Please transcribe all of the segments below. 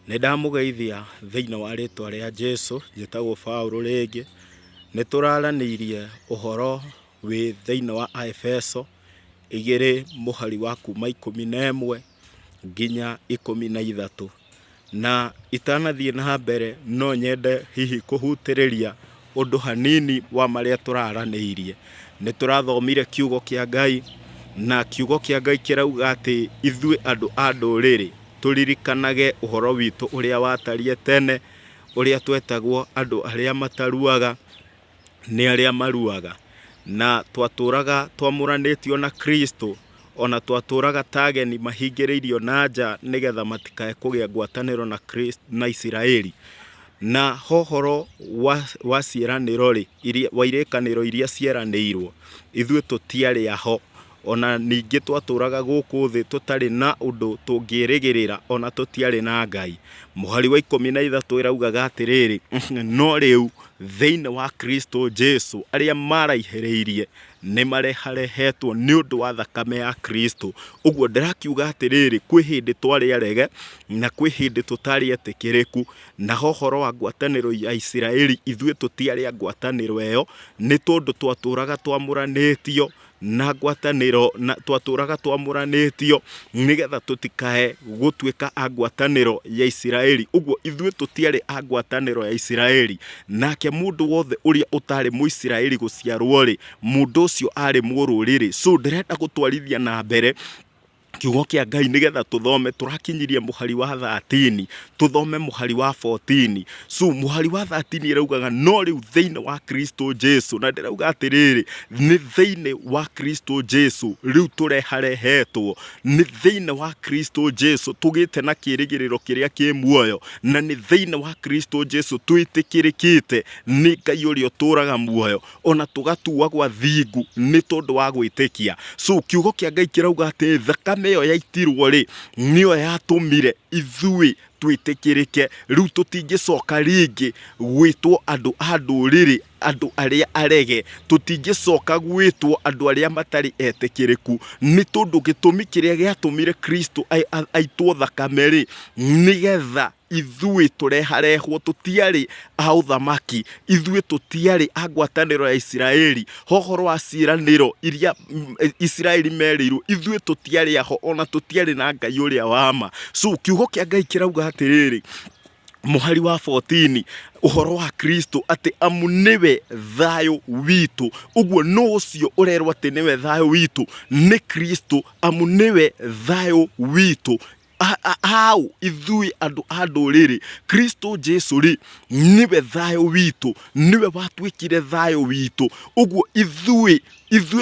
Nĩndamũgeithia thĩinĩ wa rĩtwa rĩa Jesũ. Njĩtagwo Paũlũ rĩngĩ. Nĩtũraranĩirie ũhoro wĩ thĩinĩ wa Aefeso 2 mũhari wa kuma 11 nginya 13. Na itanathiĩ na mbere no nyende hihi kũhutĩrĩria ũndũ hanini wa marĩa tũraranĩirie. Nĩtũrathomire kiugo kĩa Ngai, na kiugo kĩa Ngai kĩrauga atĩ ithuĩ andũ a ndũrĩrĩ tũririkanage ũhoro witũ ũrĩa watariĩ tene, ũrĩa twetagwo andũ arĩa mataruaga nĩ arĩa maruaga, na twatũraga twamũranĩtio na Kristo, ona twatũraga ta ageni mahingĩrĩirio na nja nĩgetha matikae kũgĩa ngwatanĩro na Kristo na Isiraeli. Na hohoro wa ciĩranĩro wa irĩkanĩro iria cieranĩirwo, ithuĩ tũtiarĩ aho, ona ningĩ twatũraga gũkũ thĩ tũtarĩ na ũndũ tũngĩrĩgĩrĩra, ona tũtiarĩ na Ngai. Mũhari wa 13 ĩraugaga atĩrĩrĩ, no rĩu thĩinĩ wa Kristo Jesũ arĩa maraihĩrĩirie nĩ mareharehetwo nĩ ũndũ wa thakame ya Kristo. Ũguo ndĩrakiuga atĩrĩrĩ, kwĩ hĩndĩ twarĩ arege na kwĩ hĩndĩ tũtarĩ etĩkĩrĩku, na hohoro wa ngwatanĩro ya Isiraeli ithuĩ tũtiarĩ a ngwatanĩro ĩyo, nĩ tondũ twatũraga twamũranĩtio na ngwatanĩro, na twatũraga twamũranĩtio nĩgetha tũtikae gũtuĩka a ngwatanĩro ya Isiraeli. Ũguo ithuĩ tũtiarĩ a ngwatanĩro ya Isiraeli, nake mũndũ wothe ũrĩa ũtarĩ Mũisiraeli gũciarwo-rĩ, mũndũ ũcio arĩ mũrũrĩrĩ. So ndĩrenda gũtwarithia na mbere kiugo kĩa Ngai nĩgetha tũthome. Tũrakinyirie mũhari wa 13, tũthome mũhari wa 14. So mũhari wa 13 ĩraugaga no rĩu thĩinĩ wa Kristo Jesũ, na ndĩrauga atĩrĩrĩ, nĩ thĩinĩ wa Kristo Jesũ rĩu tũreharehetwo, nĩ thĩinĩ wa Kristo Jesũ tũgĩte na kĩrĩgĩrĩro kĩrĩa kĩ muoyo, na nĩ thĩinĩ wa Kristo Jesũ twĩtĩkĩrĩkĩte nĩ Ngai ũrĩa ũtũraga muoyo, ona tũgatua gwa thingu nĩ tondũ wa gwĩtĩkia. So kiugo kĩa Ngai kĩrauga atĩ thakame ĩyo yaitirwo-rĩ nĩyo yatũmire ithuĩ twĩtĩkĩrĩke. Rĩu tũtingĩcoka rĩngĩ gwĩtwo andũ a ndũrĩrĩ, andũ arĩa arege, tũtingĩcoka gwĩtwo andũ arĩa matarĩ etĩkĩrĩku, nĩ tondũ gĩtũmi kĩrĩa gĩatũmire Kristo aitwo thakame-rĩ, nĩgetha ithuĩ tũreharehwo. Tũtiarĩ a ũthamaki, ithuĩ tũtiarĩ a ngwatanĩro ya Isiraeli. Hohoro wa ciĩranĩro iria Isiraeli merĩirwo, ithuĩ tũtiarĩ aho, ona tũtiarĩ na Ngai ũrĩa wa ma. So kiugo kĩa Ngai kĩrauga atĩrĩrĩ, mũhari wa 14, ũhoro wa Kristo atĩ amu nĩwe thayũ witũ. Ũguo no ũcio ũrerwo atĩ nĩwe thayũ witũ nĩ Kristo, amu nĩwe thayũ witũ. Hau ithuĩ andũ a ndũrĩrĩ, Kristo Jesũ-rĩ nĩwe thayũ witũ, nĩwe watuĩkire thayũ witũ. Ũguo ithuĩ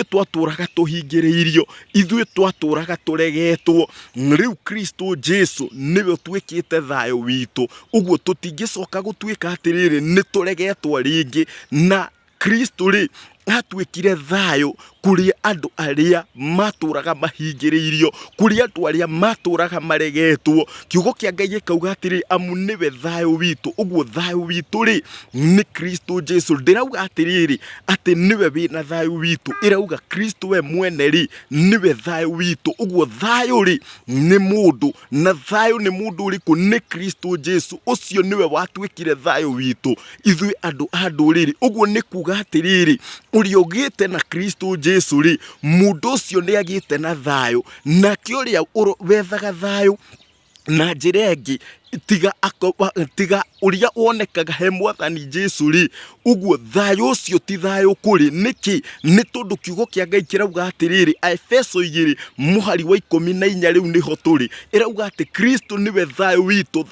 twatũraga tũhingĩrĩirio, ithuĩ twatũraga tũregetwo, rĩu Kristo Jesũ nĩwe ũtuĩkĩte thayũ witũ. Ũguo tũtingĩcoka gũtuĩka atĩrĩrĩ nĩ tũregetwo rĩngĩ, na Kristo-rĩ atuĩkire thayũ kũrĩ andũ arĩa matũraga mahingĩrĩirio, kũrĩ andũ arĩa matũraga maregetwo. Kiugo kĩa Ngai gĩkauga atĩrĩ, amu nĩwe thayũ witũ. Ũguo thayũ witũ-rĩ nĩ Kristo Jesũ. Ndĩrauga atĩrĩrĩ atĩ nĩwe wĩna thayũ witũ, ĩrauga Kristo we mwene-rĩ nĩwe thayũ witũ. Ũguo thayũ-rĩ nĩ mũndũ, na thayũ nĩ mũndũ ũrĩkũ? Nĩ Kristo Jesũ. Ũcio nĩwe watuĩkire thayũ witũ ithuĩ andũ a ndũrĩrĩ. Ũguo nĩ kuga atĩrĩrĩ, ũrĩa ũgĩte na Kristo Jesũ-rĩ, mũndũ ũcio nĩ agĩte na thayũ, nake ũrĩa wethaga thayũ na njĩra ĩngĩ tiga ũrĩa wonekaga he Mwathani Jesũ-rĩ, ũguo thayũ ũcio ti thayũ kũrĩ. Nĩkĩ? Nĩ tondũ kiugo kĩa Ngai kĩrauga atĩrĩrĩ, Aefeso 2 mũhari wa 14, rĩu nĩho tũrĩ, ĩrauga atĩ Kristo nĩwe thayũ witũ.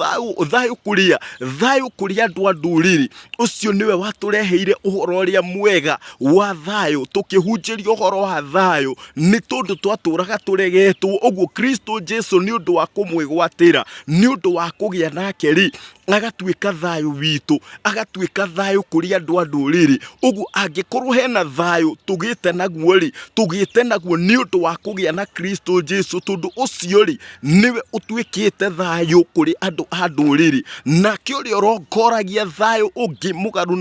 Thayũ kũrĩa? Thayũ kũrĩ andũ a ndũrĩrĩ. Ũcio nĩwe watũreheire ũhoro ũrĩa mwega wa thayũ, tũkĩhunjĩrio ũhoro wa thayũ, nĩ tondũ twatũraga tũregetwo. Ũguo Kristo Jesũ nĩ ũndũ wa kũmwĩgwatĩra, nĩ ũndũ wa kũgĩa nake-rĩ, agatuĩka thayũ witũ, agatuĩka thayũ kũrĩ andũ a ndũrĩrĩ. Ũguo angĩkorwo hena thayũ tũgĩte naguo rĩ, tũgĩte naguo nĩ ũndũ wa kũgĩa na Kristo Jesu, tondũ ũcio rĩ nĩwe ũtuĩkĩte thayũ kũrĩ andũ a ndũrĩrĩ. Nake ũrĩa ũrongoragia thayũ ũngĩ mũgarũ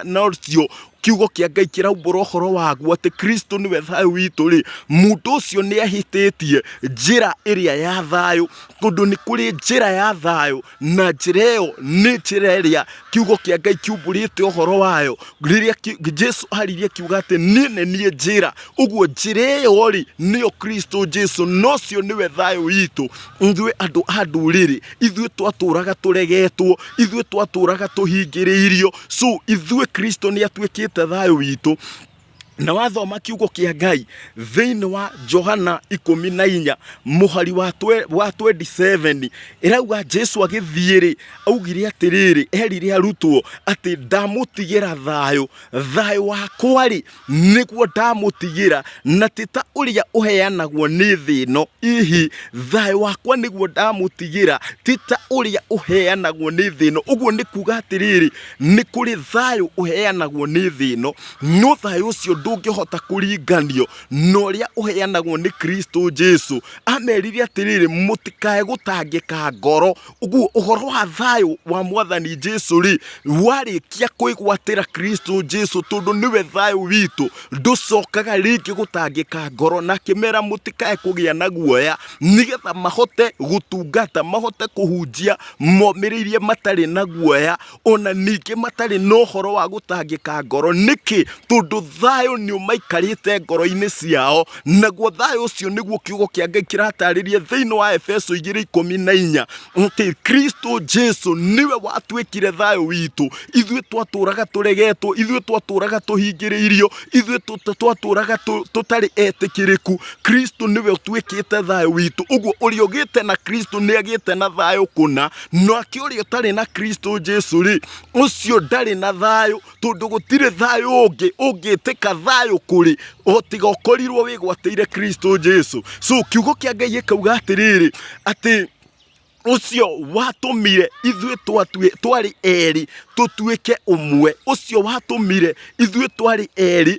na ũcio kiugo kĩa Ngai kĩraumbũra ũhoro waguo atĩ Kristo nĩwe thayũ witũ rĩ, mũndũ ũcio nĩ ahĩtĩtie njĩra ĩrĩa ya thayũ, tondũ nĩ kũrĩ njĩra ya thayũ, na njĩra ĩyo nĩ njĩra ĩrĩa kiugo kĩa Ngai kiumbũrĩte ũhoro wayo rĩrĩa Jesu aririe kiuga atĩ niĩ nĩ niĩ njĩra. Ũguo njĩra ĩyo rĩ nĩyo Kristo Jesu, nocio nĩwe thayũ witũ ithuĩ andũ a ndũrĩrĩ, ithuĩ twatũraga tũregetwo, ithuĩ twatũraga tũhingĩrĩirio. So ithuĩ Kristo nĩ atuĩkĩte thayũ witũ. Na wathoma kiugo kĩa Ngai thĩinĩ wa Johana 14 mũhari wa 27 ĩrauga Jesu agĩthiĩ rĩ augire atĩrĩrĩ, erire arutwo atĩ ndamũtigĩra thayũ, thayũ wakwa rĩ nĩguo ndamũtigĩra, na ti ta ũrĩa ũheanagwo nĩ thĩ ĩno. Ihi thayũ wakwa nĩguo ndamũtigĩra, ti ta ũrĩa ũheanagwo nĩ thĩ ĩno. Ũguo nĩ kuga atĩrĩrĩ, nĩ kũrĩ thayũ ũheanagwo nĩ thĩ ĩno, no thayũ ũcio ndũngĩhota kũringanio na ũrĩa ũheanagwo nĩ Kristo Jesu. Amerire atĩrĩrĩ, mũtikae gũtangĩka ngoro. Ũguo ũhoro wa thayũ wa Mwathani Jesu rĩ, warĩkia kwĩgwatĩra Kristo Jesu, tondũ nĩwe thayũ witũ, ndũcokaga rĩngĩ gũtangĩka ngoro. Na kĩmera mũtikae kũgĩa na guoya, nĩgetha mahote gũtungata, mahote kũhunjia momĩrĩirie matarĩ na guoya, ona ningĩ matarĩ na ũhoro wa gũtangĩka ngoro. Nĩkĩ? Tondũ thayũ nĩ ũmaikarĩte ngoro-inĩ ciao, naguo thayũ ũcio nĩguo kiugo kĩa Ngai kĩratarĩria thĩinĩ wa Efeso 2:14 atĩ Kristo Jesu nĩwe watuĩkire thayũ witũ. Ithuĩ twatũraga tũregetwo, ithuĩ twatũraga tũhingĩrĩirio, ithuĩ twatũraga tũtarĩ etĩkĩrĩku, Kristo nĩwe ũtuĩkĩte thayũ witũ. Ũguo ũrĩa ũgĩte na Kristo nĩ agĩte na thayũ kũna, nake ũrĩa ũtarĩ na Kristo Jesu rĩ, ũcio ndarĩ na thayũ, tondũ gũtirĩ thayũ ũngĩ ũngĩtĩka thayũ kũrĩ o tiga ũkorirwo wĩgwatĩire Kristo Jesu. So kiugo kĩa Ngai gĩkauga atĩrĩrĩ atĩ ũcio watũmire ithuĩ twarĩ erĩ tũtuĩke ũmwe, ũcio watũmire ithuĩ twarĩ erĩ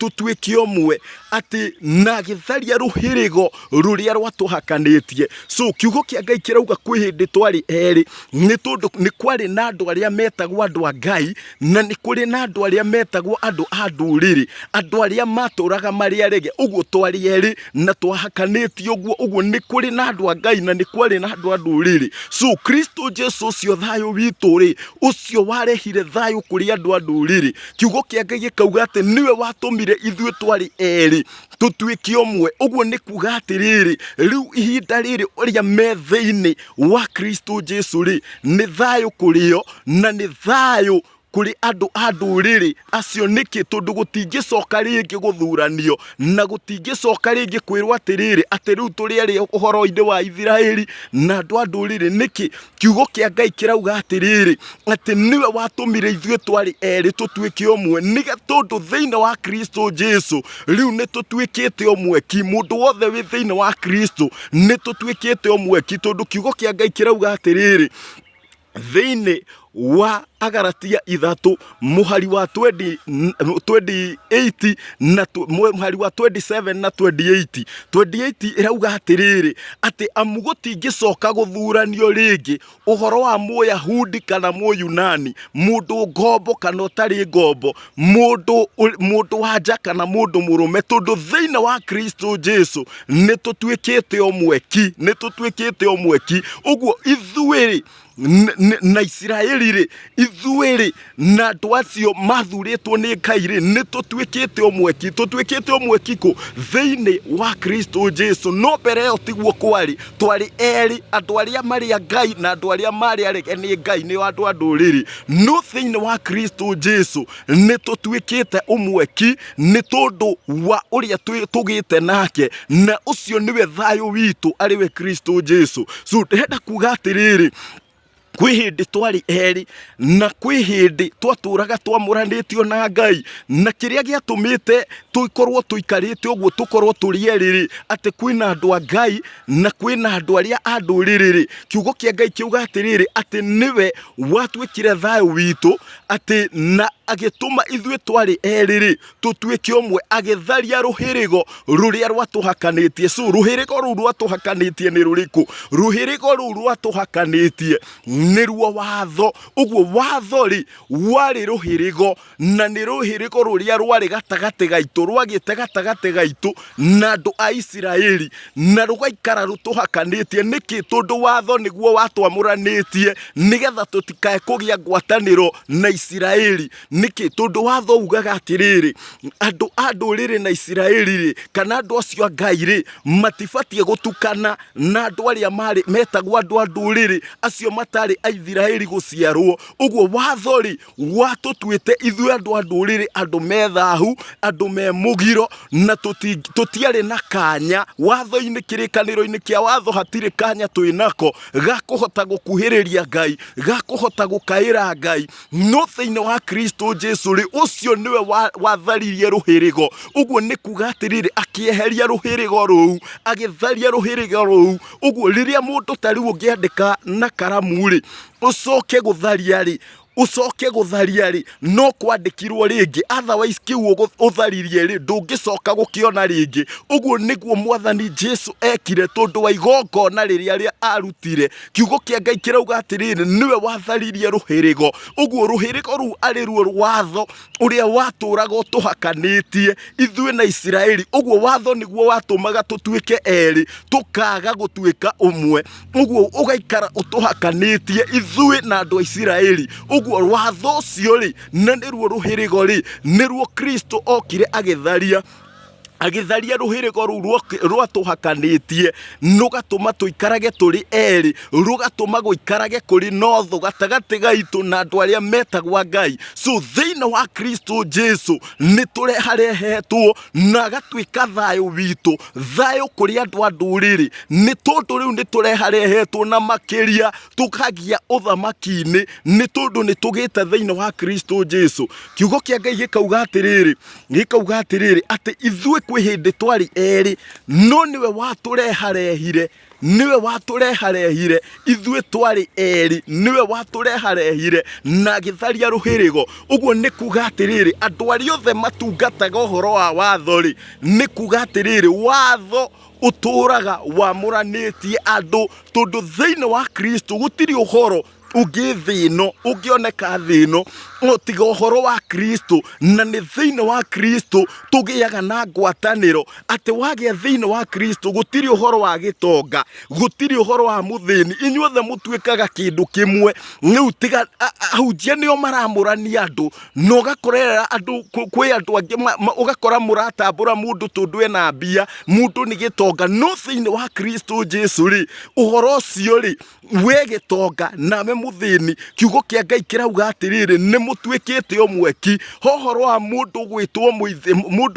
tũtuĩke ũmwe, atĩ na gĩtharia rũhĩrĩgo rũrĩa rwatũhakanĩtie. So kiugo kĩa Ngai kĩrauga kwĩ hĩndĩ twarĩ erĩ, nĩ tondũ nĩ kwarĩ na andũ arĩa metagwo andũ a Ngai, na nĩ kũrĩ na andũ arĩa metagwo andũ a ndũrĩrĩ, andũ arĩa matũraga marĩ arege. Ũguo twarĩ erĩ na twahakanĩtio ũguo. Ũguo nĩ kũrĩ na andũ a Ngai na nĩ kwarĩ na andũ a ndũrĩrĩ. So Kristo Jesu ũcio thayũ witũ rĩ, ũcio warehire thayũ kũrĩ andũ a ndũrĩrĩ. Kiugo kĩa Ngai gĩkauga atĩ nĩwe watũmire ithuĩ twarĩ erĩ tũtuĩke ũmwe. Ũguo nĩ kuga atĩrĩrĩ, rĩu ihinda rĩrĩ ũrĩa me thĩinĩ wa Kristo Jesu rĩ, nĩ thayũ kũrĩo na nĩ thayũ kũrĩ andũ a ndũrĩrĩ acio. Nĩkĩ? Tondũ gũtingĩcoka rĩngĩ gũthuranio, na gũtingĩcoka rĩngĩ kwĩrwo atĩrĩrĩ atĩ rĩu tũrĩ erĩ ũhoro-inĩ wa Isiraeli na andũ a ndũrĩrĩ. Nĩkĩ? Kiugo kĩa Ngai kĩrauga atĩrĩrĩ atĩ nĩwe watũmire ithuĩ twarĩ erĩ tũtuĩke ũmwe, nĩgetha tondũ thĩinĩ wa Kristo Jesu rĩu nĩ tũtuĩkĩte ũmwe ki. Mũndũ wothe wĩ thĩinĩ wa Kristo nĩ tũtuĩkĩte ũmwe ki, tondũ kiugo kĩa Ngai kĩrauga atĩrĩrĩ thĩinĩ wa Agalatia 3 mũhari wa 28 na mũhari wa 27 na 28 ĩrauga atĩrĩrĩ atĩ amu gũtingĩcoka gũthuranio rĩngĩ ũhoro wa Mũyahudi kana Mũyunani, mũndũ ngombo kana ũtarĩ ngombo, mũndũ wanja kana mũndũ mũrũme, tondũ thĩinĩ wa Kristo Jesu nĩ tũtuĩkĩte ũmwe ki, nĩ tũtuĩkĩte ũmwe ki. Ũguo ithuĩ na Isiraeli rĩ, ithuĩ na andũ acio mathurĩtwo nĩ Ngai rĩ, nĩ tũtuĩkĩte ũmwe ki. Tũtuĩkĩte ũmwe ki kũ? Thĩinĩ wa Kristo Jesu. No mbere ĩyo tiguo kwarĩ, twarĩ erĩ, andũ arĩa marĩ a Ngai na andũ arĩa marĩ arege nĩ Ngai, nĩ andũ a ndũrĩrĩ. No thĩinĩ wa Kristo Jesu nĩ tũtuĩkĩte ũmwe ki, nĩ tondũ wa ũrĩa tũgĩte nake, na ũcio nĩwe thayũ witũ arĩwe Kristo Jesu. So ndĩrenda kuga atĩrĩrĩ, Kwĩ hĩndĩ twarĩ eri na kwĩ hĩndĩ twatũraga twamuranĩtio na Ngai, na kĩrĩa gĩatũmĩte tũkorwo tũikarĩte ũguo tũkorwo tũrĩ eri atĩ kwĩna andũ a Ngai na kwĩna andũ arĩa a ndũrĩrĩ. Kiugo kĩa Ngai kiuga atĩrĩrĩ atĩ nĩwe watuĩkire thayũ witũ atĩ na agĩtũma ithuĩ twarĩ erĩ tũtuĩke ũmwe, agĩtharia rũhĩrĩgo rũrĩa rwatũhakanĩtie. So rũhĩrĩgo rũu rwatũhakanĩtie nĩ rũrĩkũ? Rũhĩrĩgo rũu rwatũhakanĩtie nĩruo watho. Ũguo watho rĩ warĩ rũhĩrĩgo, na nĩ rũhĩrĩgo rũrĩa rwarĩ gatagatĩ gaitũ, rwagĩte gatagatĩ gaitũ na andũ a Isiraeli, na rũgaikara rũtũhakanĩtie. Nĩkĩ? Tondũ watho nĩguo watwamũranĩtie nĩgetha tũtikae kũgĩa ngwatanĩro na Isiraeli. Nĩkĩ? Tondũ watho ugaga atĩrĩrĩ, andũ a ndũrĩrĩ na Isiraeli rĩ, kana andũ acio a Ngai rĩ, matibatiĩ gũtukana na andũ arĩa metagwo andũ a ndũrĩrĩ acio matarĩ a Isiraeli gũciarwo. Ũguo watho rĩ watũtuĩte ithuĩ andũ a ndũrĩrĩ andũ me thahu, andũ me mũgiro, na tũtiarĩ na kanya watho-inĩ. Kĩrĩkanĩro-inĩ kĩa watho hatirĩ kanya twĩnako ga kũhota gũkuhĩrĩria Ngai, ga kũhota gũkaĩra Ngai. No thĩinĩ wa Kristo Jesu rĩ, ũcio nĩwe watharirie rũhĩrĩgo. Ũguo nĩ kuga atĩrĩrĩ, akĩeheria rũhĩrĩgo rũu, agĩtharia rũhĩrĩgo rũu. Ũguo rĩrĩa mũndũ ta rĩu ũngĩandĩka na karamu rĩ, ũcoke gũtharia rĩ, no kwandĩkirwo rĩngĩ, otherwise kiu ũtharirie rĩ ndũngĩcoka gũkĩona rĩngĩ. Ũguo nĩguo Mwathani Jesu ekire tondũ wa igongona rĩrĩa arutire. Kiugo kĩa Ngai kĩrauga atĩrĩrĩ, nĩwe watharirie rũhĩrĩgo. Ũguo rũhĩrĩgo rũu arĩ ruo watho ũrĩa watũraga ũtũhakanĩtie ithuĩ na Isiraeli. Ũguo watho nĩguo watũmaga tũtuĩke erĩ, tũkaga gũtuĩka ũmwe. Ũguo ũgaikara ũtũhakanĩtie ithuĩ na andũ a Isiraeli. Ũguo watho ũcio rĩ, na nĩruo rũhĩrĩgo rĩ, nĩruo Kristo okire agĩtharia rũhĩrĩgo rũu rwatũhakanĩtie, rũgatũma tũikarage tũrĩ erĩ, rũgatũma gũikarage kũrĩ na ũthũ gatagatĩ gaitũ na andũ arĩa metagwo Ngai. So thĩinĩ wa Kristo Jesu nĩ tũreharehetwo na agatuĩka thayũ witũ, thayũ kũrĩ andũ a ndũrĩrĩ. Nĩ tondũ rĩu nĩ tũreharehetwo na makĩria tũkagĩa ũthamaki-inĩ, nĩ tondũ nĩ tũgĩte thĩinĩ wa Kristo Jesu. Kiugo kĩa Ngai gĩkauga atĩrĩrĩ atĩ ithuĩ kwĩ hĩndĩ twarĩ erĩ, no nĩwe watũreharehire ithuĩ twarĩ erĩ, nĩwe watũreharehire na agĩtharia rũhĩrĩgo. Ũguo nĩ kuga atĩrĩrĩ, andũ arĩa othe matungataga ũhoro wa watho rĩ, nĩ kuga atĩrĩrĩ, watho ũtũraga wamũranĩtie andũ, tondũ thĩinĩ wa Kristo gũtirĩ ũhoro ũngĩoneka thĩ ĩno tiga ũhoro wa Kristo. Na nĩ thĩinĩ wa Kristo tũgĩaga na ngwatanĩro, atĩ wagĩa thĩinĩ wa Kristo gũtirĩ ũhoro wa gĩtonga, gũtirĩ ũhoro wa mũthĩni, inyuothe mũtuĩkaga kĩndũ kĩmwe. Rĩu tiga ahunjia nĩo maramũrania andũ, na ũgakorera andũ, kwĩ andũ angĩ ũgakora mũratambũra mũndũ tondũ ena mbia, mũndũ nĩ gĩtonga. No thĩinĩ wa Kristo Jesu rĩ, ũhoro ũcio rĩ, we gĩtonga nawe mũthĩni, kiugo kĩa Ngai kĩrauga atĩrĩrĩ, nĩ mũtuĩkĩte ũmwe ki. Ũhoro wa mũndũ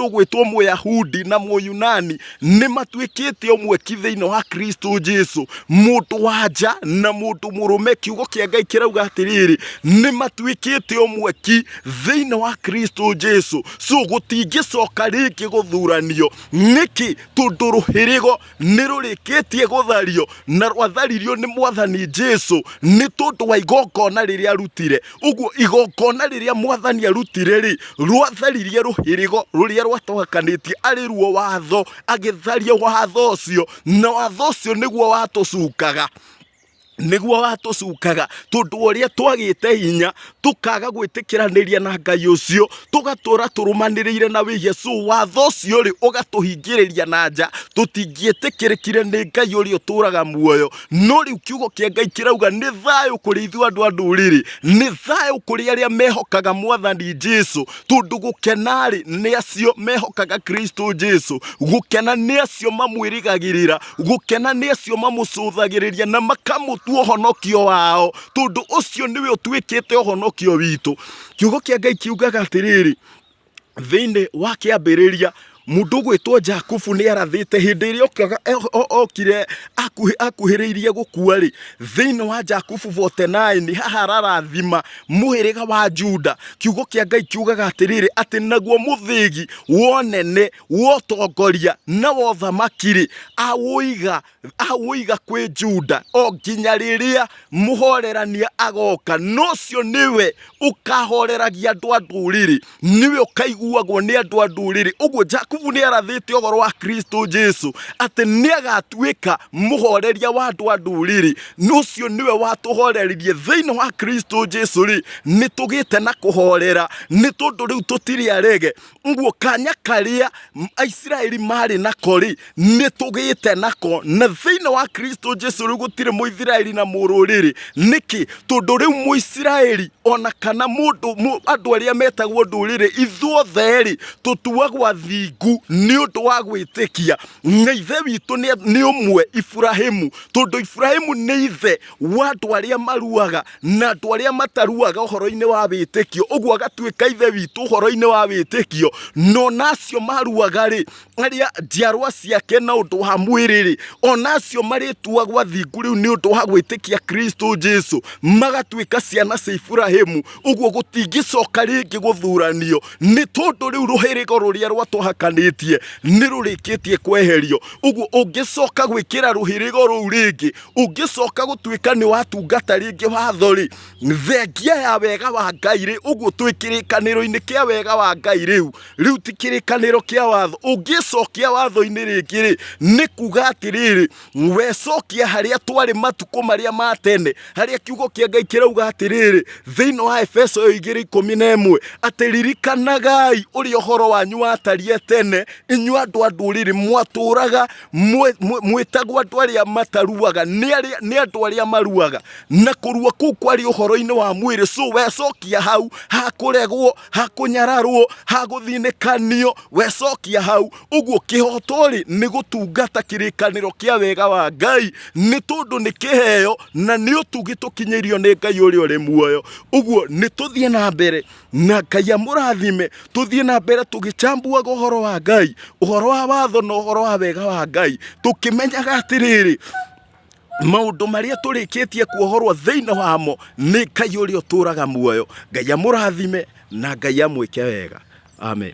gwĩtwo Mũyahudi na Mũyunani nĩ matuĩkĩte ũmwe ki thĩinĩ wa Kristo Jesu. Mũndũ wa nja na mũndũ mũrũme, kiugo kĩa Ngai kĩrauga atĩrĩrĩ, nĩ matuĩkĩte ũmwe ki thĩinĩ wa Kristo Jesu. So gũtingĩcoka rĩngĩ gũthuranio. Nĩkĩ? Tondũ rũhĩrĩgo nĩ rũrĩkĩtie gũthario, na rwatharirio nĩ Mwathani Jesu, nĩ tondũ wa igongona rĩrĩa arutire. Ũguo igongona rĩrĩa Mwathani arutire rĩ, rwatharirie rũhĩrĩgo rũrĩa rwatũhakanĩtie, arĩ ruo watho, agĩtharia watho ũcio, na watho ũcio nĩguo watũcukaga tondũ ũrĩa twagĩte hinya tũkaga gwĩtĩkĩranĩria na Ngai ũcio, tũgatũra tũrũmanĩrĩire na wĩhia. So watho ũcio rĩ ũgatũhingĩrĩria na nja, tũtingĩetĩkĩrĩkire nĩ Ngai ũrĩa ũtũraga muoyo. No rĩu kiugo kĩa Ngai kĩrauga nĩ thayũ kũrĩ ithuĩ andũ a ndũrĩrĩ, nĩ thayũ kũrĩ arĩa mehokaga Mwathani Jesu, tondũ gũkena rĩ nĩ acio mehokaga Kristo Jesu, gũkena nĩ acio mamwĩrĩgagĩrĩra, gũkena nĩ acio mamũcũthagĩrĩria na makamũtua ũhonokio wao, tondũ ũcio nĩwe ũtuĩkĩte ũhonokio witũ. Kiugo kĩa Ngai kiugaga atĩrĩrĩ thĩinĩ wa kĩambĩrĩria mundu gwitwo Jakubu ni arathite hindi iri okire akuhiriirie gukua ri thiini wa Jakubu 49 haha ararathima muhiriga wa Juda. Kiugo kia Ngai kiugaga atiriri ati naguo muthigi wonene wotongoria na wothamakiri awuiga kwi Juda o nginya riria muhorerania agoka. Nocio niwe ukahoreragia andu a nduriri, niwe ukaiguagwo ni andu a nduriri. Uguo Jakubu ni arathite ogoro wa Kristo Jesu ati ni agatuika muhoreria wa andu a nduriri. Nocio niwe watuhoreririe thiini wa Kristo Jesu ri ni tugite na kuhorera ni tondu riu tutiri arege. Uguo kanya karia Aisiraeli mari nako ri ni tugite nako na thiini wa Kristo Jesu ri gutire Muisiraeli na mururiri. Niki tondu riu Muisiraeli ona kana mundu andu aria metagwo nduriri ithuothe ri tutuagwo athingu ni undu wa gwitikia. Na ithe witu ni umwe Ibrahimu, tondu Ibrahimu ni ithe wa andu aria maruaga na andu aria mataruaga uhoro-ini wa witikio. Uguo agatuika ithe witu uhoro-ini wa witikio. No nacio maruaga ri aria njiarwa ciake na undu wa mwiri ri onacio marituagwo athingu riu ni undu wa gwitikia Kristo Jesu, magatuika ciana cia Ibrahimu. Uguo gutingicoka ringi guthuranio ni tondu riu ruhirigo ruria rwatuhakanitie ni rurikitie kweherio. Uguo ungicoka gwikira ruhirigo ruu ringi, ungicoka gutuika ni watungata ringi watho ri thengia ya wega wa Ngai ri. Uguo twikirikaniro-ini kia wega wa Ngai riu ti kirikaniro kia watho. Ungicokia watho-ini ringi ri ni kuga atiriri wecokia haria twari matuko maria matene, haria kiugo kia Ngai kirauga atiriri thiini wa Efeso 2:11 atiririkanagai uri uhoro wanyu watarie tene inyu andu a nduriri mwaturaga mwitagwo andu aria mataruaga ni andu aria maruaga na kurua kuu kwari uhoro-ini wa mwiri. So wecokia hau hakuregwo hakunyararwo haguthinikanio wecokia hau. Uguo kihotori ni gutungata kirikaniro kia wega wa Ngai ni tondu ni kiheo na ni utugi tukinyirio ni Ngai uria uri muoyo. Uguo ni tuthie na mbere na Ngai amurathime, tuthie na mbere tugichambuaga uhoro wa Ngai, uhoro wa watho na uhoro wa wega wa Ngai, tukimenyaga atiriri maundu maria turikitie kuohorwo thiini wamo ni Ngai uria uturaga muoyo. Ngai amurathime na Ngai amwike wega. Amen.